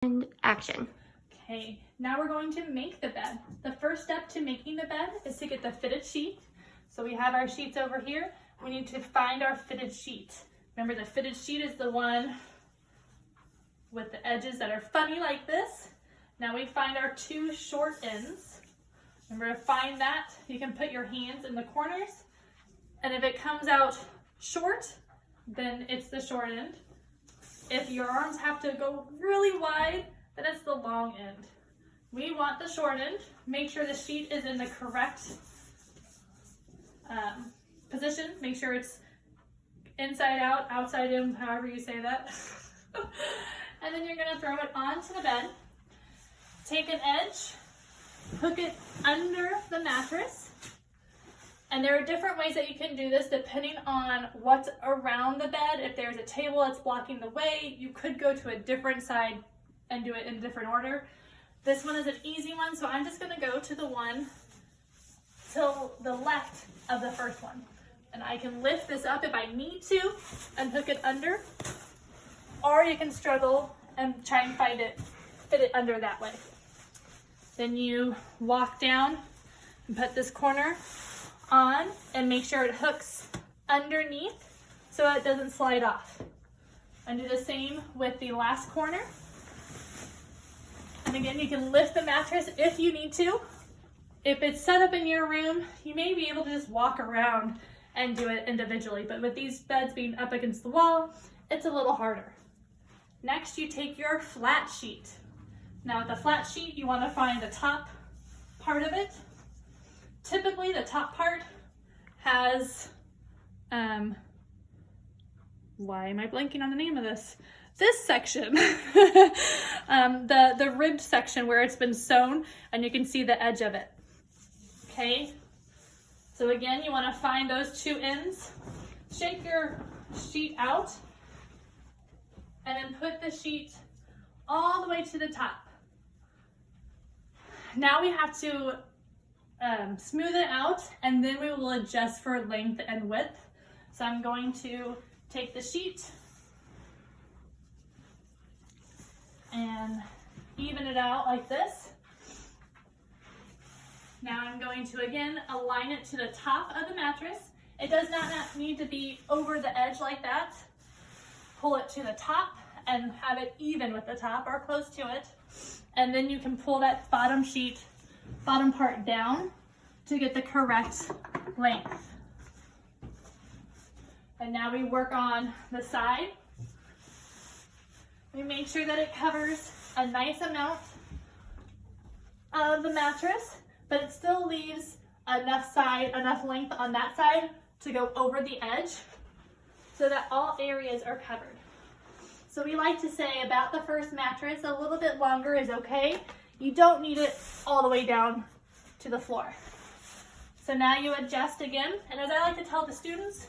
And action. Okay, now we're going to make the bed. The first step to making the bed is to get the fitted sheet. So we have our sheets over here. We need to find our fitted sheet. Remember, the fitted sheet is the one with the edges that are funny like this. Now we find our two short ends. Remember, to find that, you can put your hands in the corners, and if it comes out short, then it's the short end. If your arms have to go really wide, then it's the long end. We want the short end. Make sure the sheet is in the correct position. Make sure it's inside out, outside in, however you say that. And then you're gonna throw it onto the bed. Take an edge, hook it under the mattress. And there are different ways that you can do this depending on what's around the bed. If there's a table that's blocking the way, you could go to a different side and do it in a different order. This one is an easy one, so I'm just gonna go to the one to the left of the first one. And I can lift this up if I need to and hook it under, or you can struggle and try and fit it under that way. Then you walk down and put this corner on and make sure it hooks underneath so it doesn't slide off. And do the same with the last corner. And again, you can lift the mattress if you need to. If it's set up in your room, you may be able to just walk around and do it individually, but with these beds being up against the wall, it's a little harder. Next, you take your flat sheet. Now with the flat sheet, you want to find the top part of it. Typically, the top part has, why am I blanking on the name of this? This section, the ribbed section where it's been sewn, and you can see the edge of it. Okay, so again, you want to find those two ends, shake your sheet out, and then put the sheet all the way to the top. Now we have to smooth it out, and then we will adjust for length and width. So I'm going to take the sheet and even it out like this. Now I'm going to again align it to the top of the mattress. It does not need to be over the edge like that. Pull it to the top and have it even with the top or close to it. And then you can pull that bottom part down to get the correct length. And now we work on the side. We make sure that it covers a nice amount of the mattress, but it still leaves enough length on that side to go over the edge so that all areas are covered. So we like to say about the first mattress, a little bit longer is okay. You don't need it all the way down to the floor. So now you adjust again, and as I like to tell the students,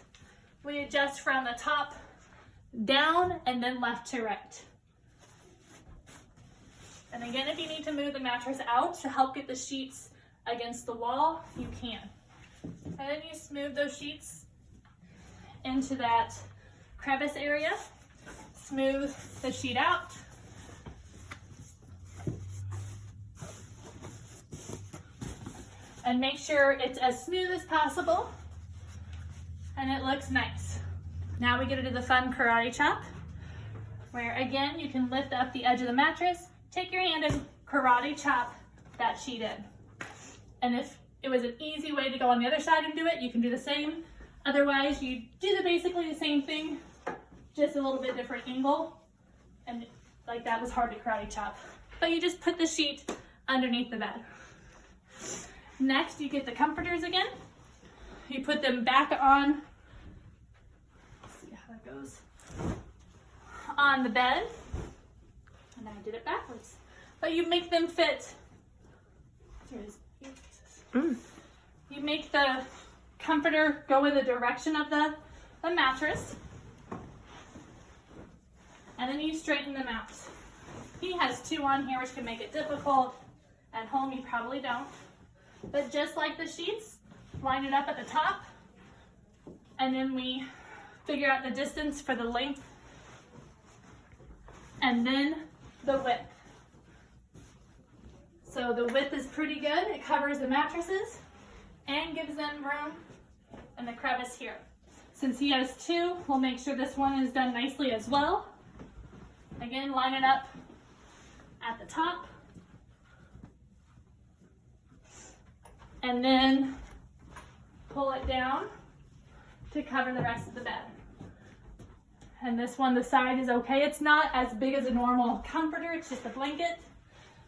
we adjust from the top down and then left to right. And again, if you need to move the mattress out to help get the sheets against the wall, you can. And then you smooth those sheets into that crevice area. Smooth the sheet out. And make sure it's as smooth as possible and it looks nice. Now we get into the fun karate chop, where again, you can lift up the edge of the mattress, take your hand and karate chop that sheet in. And if it was an easy way to go on the other side and do it, you can do the same. Otherwise, you do basically the same thing, just a little bit different angle. And like that was hard to karate chop. But you just put the sheet underneath the bed. Next, you get the comforters again. You put them back on, let's see how that goes, on the bed. And I did it backwards. But you make them fit. You make the comforter go in the direction of the mattress. And then you straighten them out. He has two on here, which can make it difficult. At home, you probably don't. But just like the sheets, line it up at the top, and then we figure out the distance for the length and then the width. So the width is pretty good. It covers the mattresses and gives them room in the crevice here. Since he has two, we'll make sure this one is done nicely as well. Again, line it up at the top. And then pull it down to cover the rest of the bed. And this one, the side is okay. It's not as big as a normal comforter, it's just a blanket.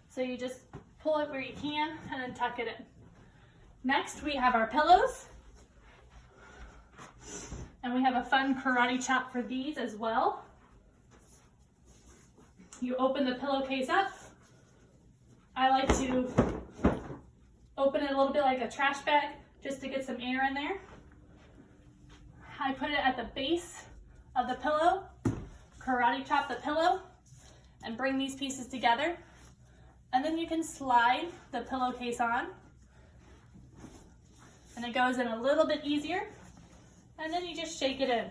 So you just pull it where you can and then tuck it in. Next, we have our pillows. And we have a fun karate chop for these as well. You open the pillowcase up. I like to open it a little bit like a trash bag just to get some air in there. I put it at the base of the pillow, karate chop the pillow, and bring these pieces together. And then you can slide the pillowcase on, and it goes in a little bit easier. And then you just shake it in.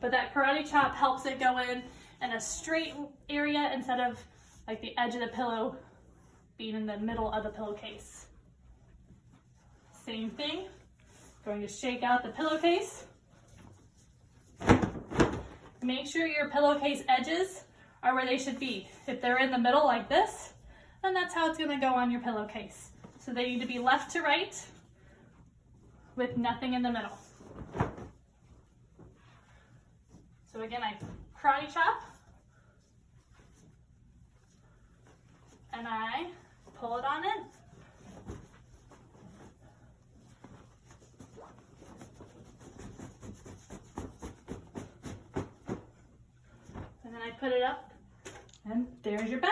But that karate chop helps it go in a straight area instead of like the edge of the pillow being in the middle of the pillowcase. Same thing, going to shake out the pillowcase. Make sure your pillowcase edges are where they should be. If they're in the middle like this, then that's how it's gonna go on your pillowcase. So they need to be left to right with nothing in the middle. So again, I karate chop, and I pull it on in. And then I put it up, and there's your bed.